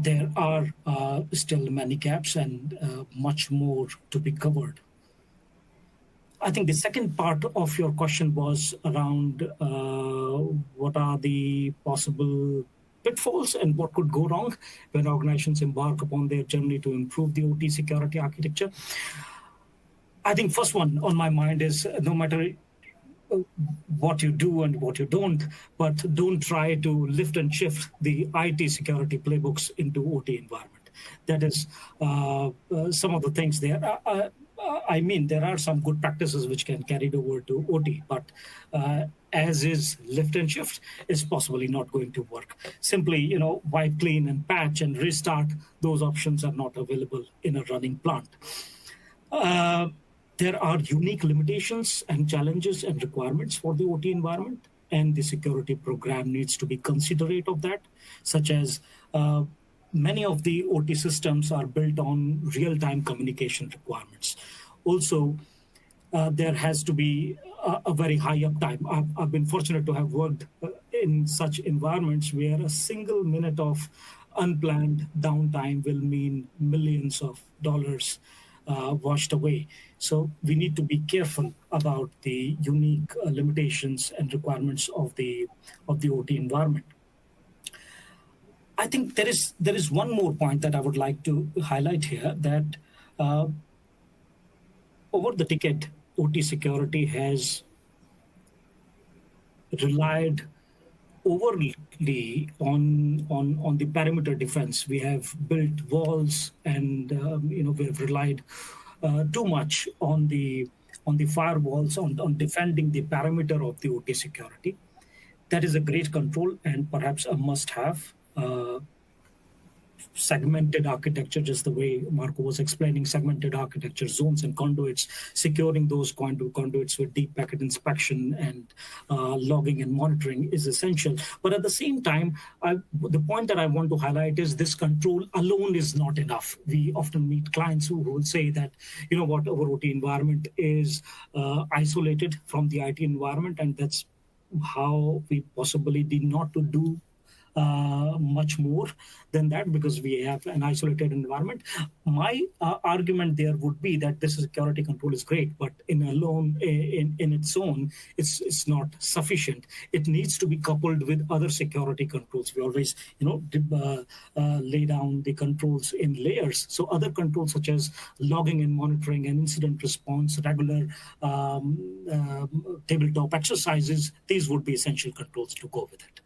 there are still many gaps and much more to be covered. I think the second part of your question was around what are the possible pitfalls and what could go wrong when organizations embark upon their journey to improve the OT security architecture. I think first one on my mind is no matter what you do and what you don't, but don't try to lift and shift the IT security playbooks into OT environment. That is some of the things there. I mean, there are some good practices which can carry it over to OT, but as is lift and shift is possibly not going to work. Simply, wipe, clean, and patch and restart, those options are not available in a running plant. There are unique limitations and challenges and requirements for the OT environment, and the security program needs to be considerate of that, such as many of the OT systems are built on real-time communication requirements. Also, there has to be a very high uptime. I've been fortunate to have worked in such environments where a single minute of unplanned downtime will mean millions of dollars washed away. So we need to be careful about the unique limitations and requirements of the OT environment. I think there is one more point that I would like to highlight here, that over the decade, OT security has relied overly on the perimeter defense. We have built walls, and we have relied too much on the firewalls, on defending the perimeter of the OT security. That is a great control and perhaps a must-have. Segmented architecture, just the way Marco was explaining, segmented architecture, zones and conduits, securing those conduits with deep packet inspection and logging and monitoring is essential. But at the same time, the point that I want to highlight is this control alone is not enough. We often meet clients who will say that, our OT environment is isolated from the IT environment, and that's how we possibly need not to do much more than that because we have an isolated environment. My argument there would be that this security control is great, but in its own, it's not sufficient. It needs to be coupled with other security controls. We always, lay down the controls in layers. So other controls such as logging and monitoring and incident response, regular tabletop exercises, these would be essential controls to go with it.